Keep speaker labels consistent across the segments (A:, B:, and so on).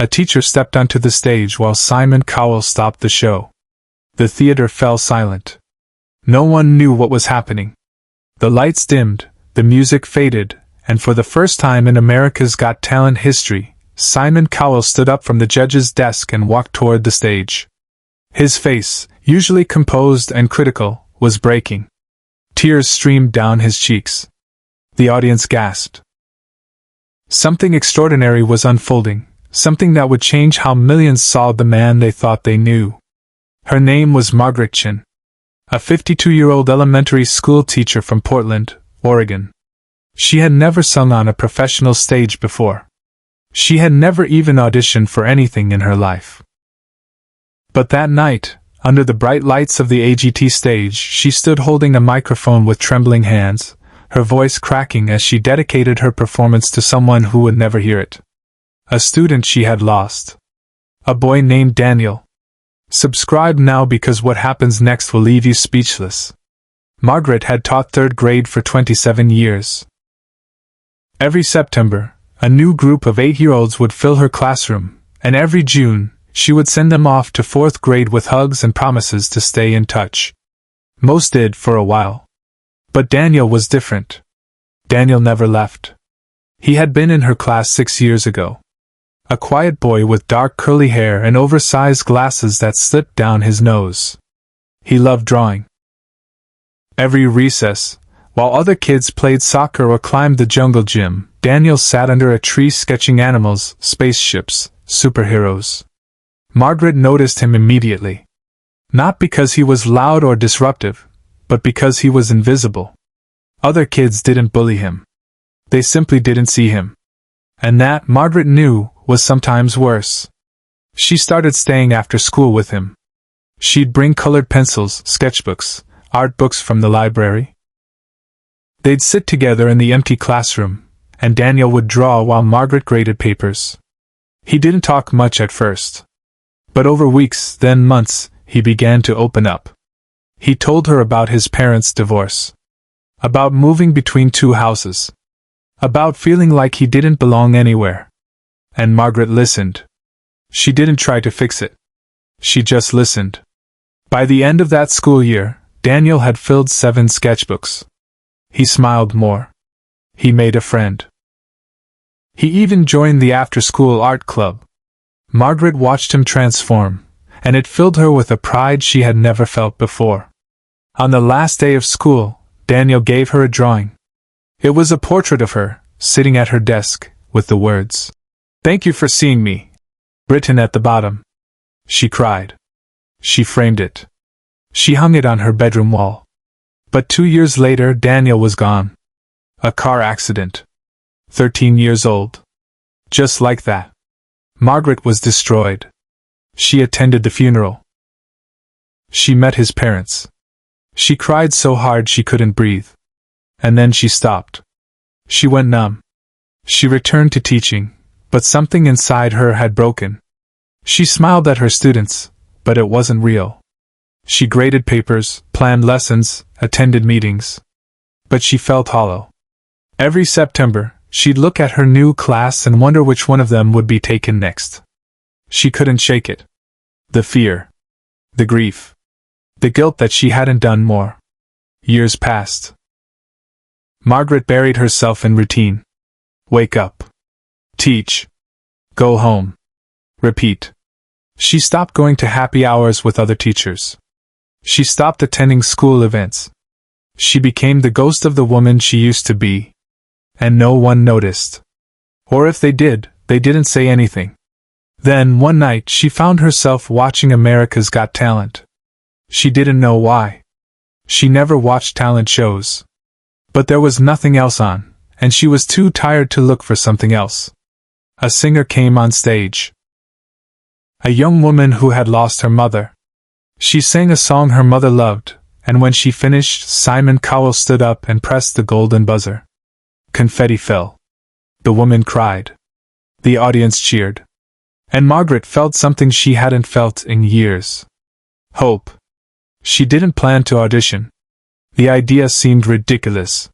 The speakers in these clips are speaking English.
A: A teacher stepped onto the stage while Simon Cowell stopped the show. The theater fell silent. No one knew what was happening. The lights dimmed, the music faded, and for the first time in America's Got Talent history, Simon Cowell stood up from the judge's desk and walked toward the stage. His face, usually composed and critical, was breaking. Tears streamed down his cheeks. The audience gasped. Something extraordinary was unfolding, something that would change how millions saw the man they thought they knew. Her name was Margaret Chen, a 52-year-old elementary school teacher from Portland, Oregon. She had never sung on a professional stage before. She had never even auditioned for anything in her life. But that night, under the bright lights of the AGT stage, she stood holding a microphone with trembling hands, her voice cracking as she dedicated her performance to someone who would never hear it. A student she had lost. A boy named Daniel. Subscribe now because what happens next will leave you speechless. Margaret had taught 3rd grade for 27 years. Every September, a new group of 8-year-olds would fill her classroom, and every June, she would send them off to 4th grade with hugs and promises to stay in touch. Most did for a while. But Daniel was different. Daniel never left. He had been in her class 6 years ago. A quiet boy with dark curly hair and oversized glasses that slipped down his nose. He loved drawing. Every recess, while other kids played soccer or climbed the jungle gym, Daniel sat under a tree sketching animals, spaceships, superheroes. Margaret noticed him immediately. Not because he was loud or disruptive, but because he was invisible. Other kids didn't bully him. They simply didn't see him. And that, Margaret knew, was sometimes worse. She started staying after school with him. She'd bring colored pencils, sketchbooks, art books from the library. They'd sit together in the empty classroom, and Daniel would draw while Margaret graded papers. He didn't talk much at first. But over weeks, then months, he began to open up. He told her about his parents' divorce. About moving between 2 houses. About feeling like he didn't belong anywhere. And Margaret listened. She didn't try to fix it. She just listened. By the end of that school year, Daniel had filled 7 sketchbooks. He smiled more. He made a friend. He even joined the after-school art club. Margaret watched him transform, and it filled her with a pride she had never felt before. On the last day of school, Daniel gave her a drawing. It was a portrait of her, sitting at her desk, with the words, "Thank you for seeing me," written at the bottom. She cried. She framed it. She hung it on her bedroom wall. But 2 years later, Daniel was gone. A car accident. 13 years old. Just like that. Margaret was destroyed. She attended the funeral. She met his parents. She cried so hard she couldn't breathe. And then she stopped. She went numb. She returned to teaching, but something inside her had broken. She smiled at her students, but it wasn't real. She graded papers, planned lessons, attended meetings. But she felt hollow. Every September, she'd look at her new class and wonder which one of them would be taken next. She couldn't shake it. The fear. The grief. The guilt that she hadn't done more. Years passed. Margaret buried herself in routine. Wake up. Teach. Go home. Repeat. She stopped going to happy hours with other teachers. She stopped attending school events. She became the ghost of the woman she used to be. And no one noticed. Or if they did, they didn't say anything. Then, one night, she found herself watching America's Got Talent. She didn't know why. She never watched talent shows. But there was nothing else on, and she was too tired to look for something else. A singer came on stage. A young woman who had lost her mother. She sang a song her mother loved, and when she finished, Simon Cowell stood up and pressed the golden buzzer. Confetti fell. The woman cried. The audience cheered. And Margaret felt something she hadn't felt in years. Hope. She didn't plan to audition. The idea seemed ridiculous.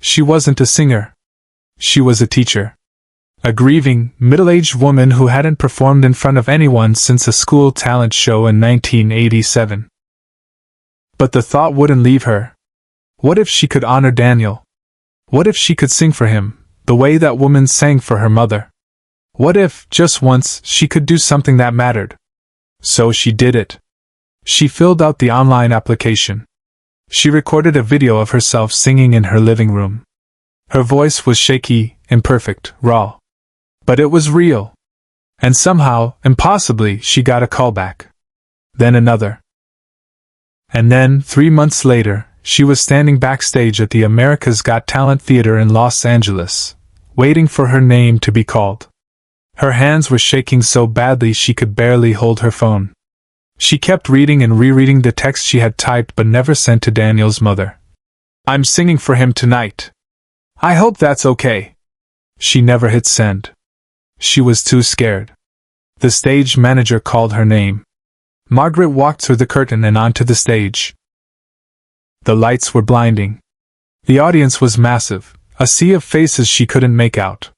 A: She wasn't a singer. She was a teacher. A grieving, middle-aged woman who hadn't performed in front of anyone since a school talent show in 1987. But the thought wouldn't leave her. What if she could honor Daniel? What if she could sing for him, the way that woman sang for her mother? What if, just once, she could do something that mattered? So she did it. She filled out the online application. She recorded a video of herself singing in her living room. Her voice was shaky, imperfect, raw. But it was real. And somehow, impossibly, she got a call back. Then another. And then, 3 months later, she was standing backstage at the America's Got Talent Theater in Los Angeles, waiting for her name to be called. Her hands were shaking so badly she could barely hold her phone. She kept reading and rereading the text she had typed but never sent to Daniel's mother. "I'm singing for him tonight. I hope that's okay." She never hit send. She was too scared. The stage manager called her name. Margaret walked through the curtain and onto the stage. The lights were blinding. The audience was massive, a sea of faces she couldn't make out.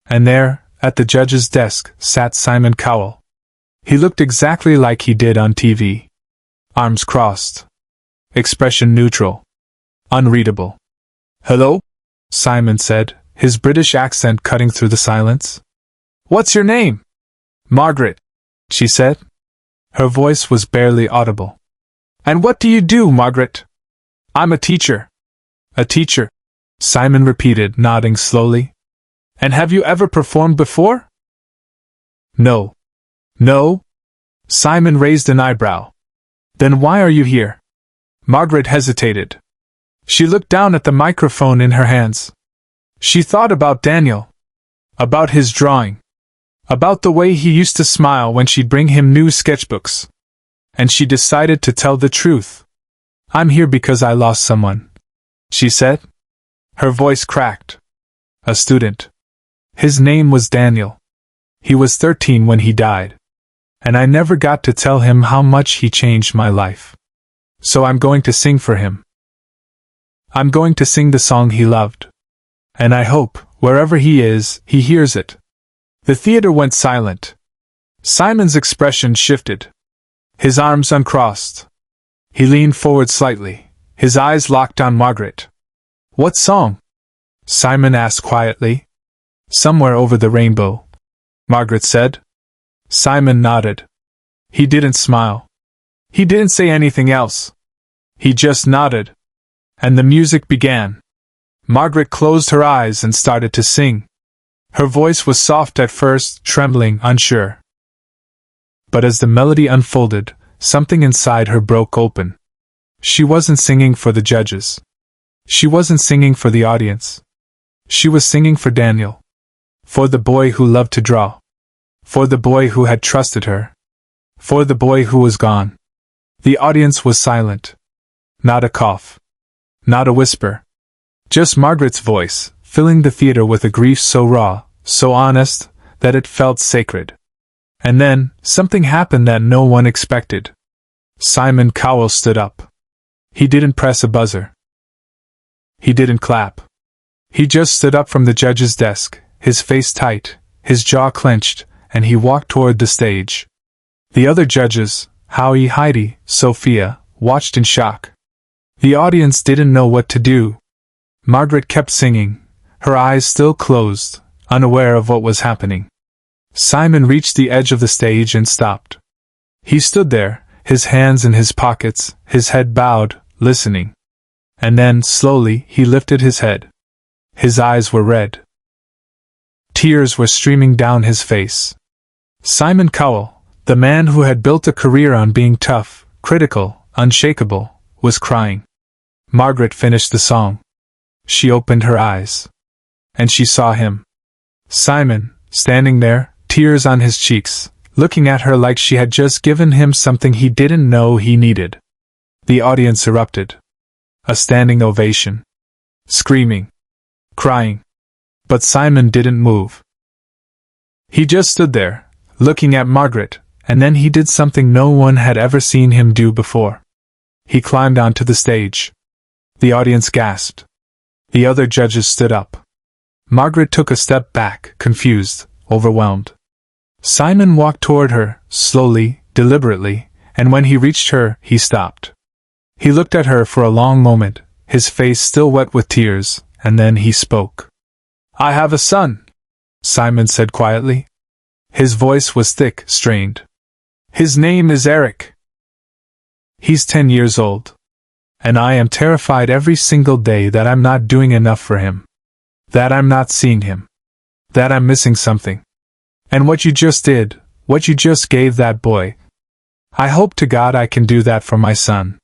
A: And there, at the judge's desk, sat Simon Cowell. He looked exactly like he did on TV. Arms crossed. Expression neutral. Unreadable. "Hello?" Simon said, his British accent cutting through the silence. "What's your name?" "Margaret," she said. Her voice was barely audible. "And what do you do, Margaret?" "I'm a teacher." "A teacher," Simon repeated, nodding slowly. "And have you ever performed before?" "No." "No?" Simon raised an eyebrow. "Then why are you here?" Margaret hesitated. She looked down at the microphone in her hands. She thought about Daniel. About his drawing. About the way he used to smile when she'd bring him new sketchbooks. And she decided to tell the truth. "I'm here because I lost someone," she said. Her voice cracked. "A student. His name was Daniel. He was 13 when he died. And I never got to tell him how much he changed my life. So I'm going to sing for him. I'm going to sing the song he loved. And I hope, wherever he is, he hears it." The theater went silent. Simon's expression shifted. His arms uncrossed. He leaned forward slightly, his eyes locked on Margaret. "What song?" Simon asked quietly. "Somewhere Over the Rainbow," Margaret said. Simon nodded. He didn't smile. He didn't say anything else. He just nodded. And the music began. Margaret closed her eyes and started to sing. Her voice was soft at first, trembling, unsure. But as the melody unfolded, something inside her broke open. She wasn't singing for the judges. She wasn't singing for the audience. She was singing for Daniel. For the boy who loved to draw. For the boy who had trusted her. For the boy who was gone. The audience was silent. Not a cough. Not a whisper. Just Margaret's voice, filling the theater with a grief so raw, so honest, that it felt sacred. And then, something happened that no one expected. Simon Cowell stood up. He didn't press a buzzer. He didn't clap. He just stood up from the judge's desk, his face tight, his jaw clenched, and he walked toward the stage. The other judges, Howie, Heidi, Sophia, watched in shock. The audience didn't know what to do. Margaret kept singing, her eyes still closed, unaware of what was happening. Simon reached the edge of the stage and stopped. He stood there, his hands in his pockets, his head bowed, listening. And then, slowly, he lifted his head. His eyes were red. Tears were streaming down his face. Simon Cowell, the man who had built a career on being tough, critical, unshakable, was crying. Margaret finished the song. She opened her eyes. And she saw him. Simon, standing there, tears on his cheeks, looking at her like she had just given him something he didn't know he needed. The audience erupted. A standing ovation. Screaming. Crying. But Simon didn't move. He just stood there, looking at Margaret, and then he did something no one had ever seen him do before. He climbed onto the stage. The audience gasped. The other judges stood up. Margaret took a step back, confused, overwhelmed. Simon walked toward her, slowly, deliberately, and when he reached her, he stopped. He looked at her for a long moment, his face still wet with tears, and then he spoke. "I have a son," Simon said quietly. His voice was thick, strained. "His name is Eric. He's 10 years old. And I am terrified every single day that I'm not doing enough for him. That I'm not seeing him. That I'm missing something. And what you just did, what you just gave that boy. I hope to God I can do that for my son."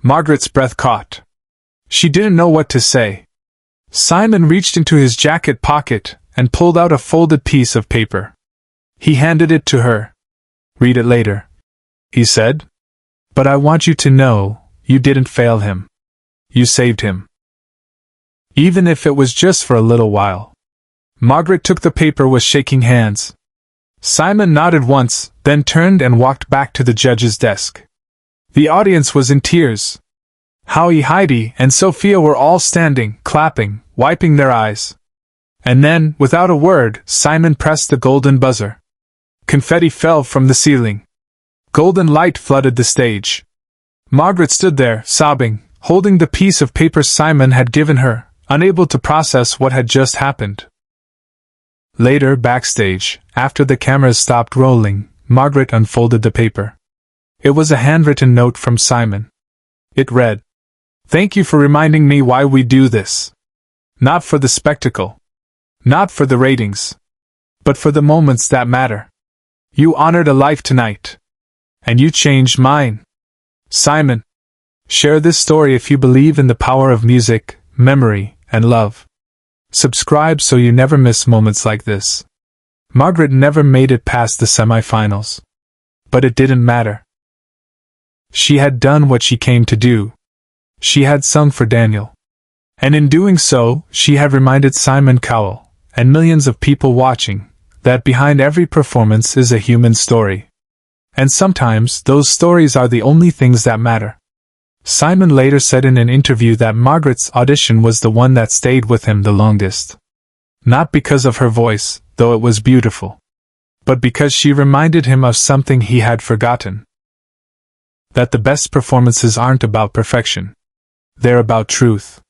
A: Margaret's breath caught. She didn't know what to say. Simon reached into his jacket pocket and pulled out a folded piece of paper. He handed it to her. "Read it later," he said. "But I want you to know, you didn't fail him. You saved him. Even if it was just for a little while." Margaret took the paper with shaking hands. Simon nodded once, then turned and walked back to the judge's desk. The audience was in tears. Howie, Heidi, and Sophia were all standing, clapping, wiping their eyes. And then, without a word, Simon pressed the golden buzzer. Confetti fell from the ceiling. Golden light flooded the stage. Margaret stood there, sobbing, holding the piece of paper Simon had given her, unable to process what had just happened. Later, backstage, after the cameras stopped rolling, Margaret unfolded the paper. It was a handwritten note from Simon. It read, "Thank you for reminding me why we do this. Not for the spectacle. Not for the ratings. But for the moments that matter. You honored a life tonight. And you changed mine. Simon. Share this story if you believe in the power of music, memory, and love. Subscribe so you never miss moments like this." Margaret never made it past the semifinals. But it didn't matter. She had done what she came to do. She had sung for Daniel. And in doing so, she had reminded Simon Cowell, and millions of people watching, that behind every performance is a human story. And sometimes, those stories are the only things that matter. Simon later said in an interview that Margaret's audition was the one that stayed with him the longest. Not because of her voice, though it was beautiful. But because she reminded him of something he had forgotten. That the best performances aren't about perfection. They're about truth.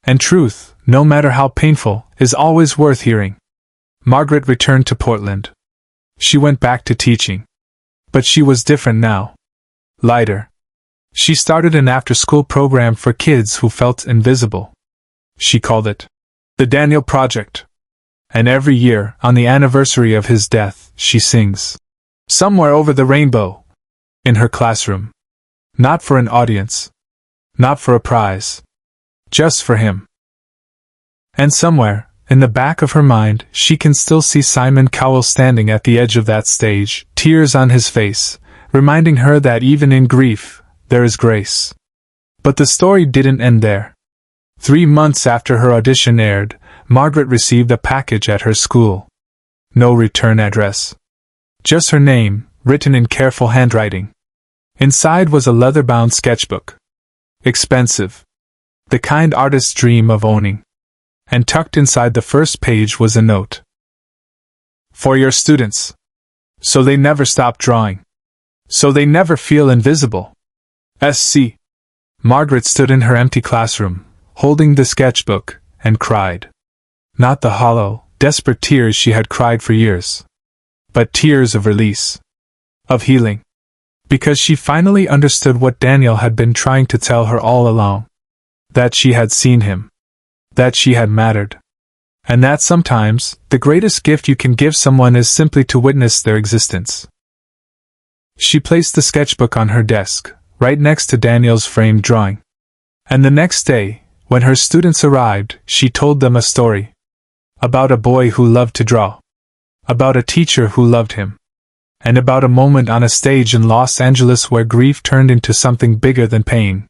A: And truth, no matter how painful, is always worth hearing. Margaret returned to Portland. She went back to teaching. But she was different now. Lighter. She started an after-school program for kids who felt invisible. She called it the Daniel Project. And every year, on the anniversary of his death, she sings "Somewhere Over the Rainbow" in her classroom. Not for an audience. Not for a prize. Just for him. And somewhere, in the back of her mind, she can still see Simon Cowell standing at the edge of that stage, tears on his face, reminding her that even in grief, there is grace. But the story didn't end there. 3 months after her audition aired, Margaret received a package at her school. No return address. Just her name, written in careful handwriting. Inside was a leather-bound sketchbook. Expensive. The kind artists dream of owning. And tucked inside the first page was a note. "For your students. So they never stop drawing. So they never feel invisible. SC." Margaret stood in her empty classroom, holding the sketchbook, and cried. Not the hollow, desperate tears she had cried for years. But tears of release. Of healing. Because she finally understood what Daniel had been trying to tell her all along. That she had seen him. That she had mattered. And that sometimes, the greatest gift you can give someone is simply to witness their existence. She placed the sketchbook on her desk, right next to Daniel's framed drawing. And the next day, when her students arrived, she told them a story. About a boy who loved to draw. About a teacher who loved him. And about a moment on a stage in Los Angeles where grief turned into something bigger than pain.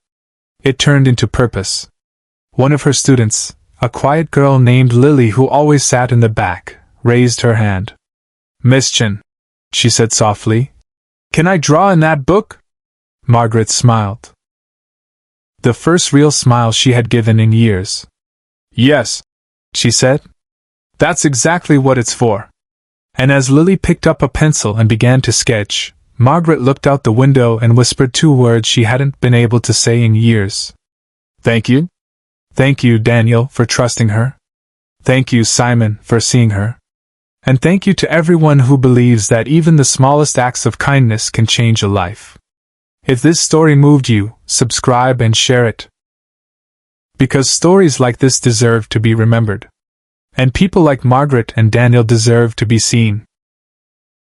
A: It turned into purpose. One of her students, a quiet girl named Lily who always sat in the back, raised her hand. "Miss Chen," she said softly, "can I draw in that book?" Margaret smiled. The first real smile she had given in years. "Yes," she said. That's exactly what it's for. And as Lily picked up a pencil and began to sketch, Margaret looked out the window and whispered 2 words she hadn't been able to say in years. Thank you? Thank you, Daniel, for trusting her. Thank you, Simon, for seeing her. And thank you to everyone who believes that even the smallest acts of kindness can change a life. If this story moved you, subscribe and share it. Because stories like this deserve to be remembered. And people like Margaret and Daniel deserve to be seen.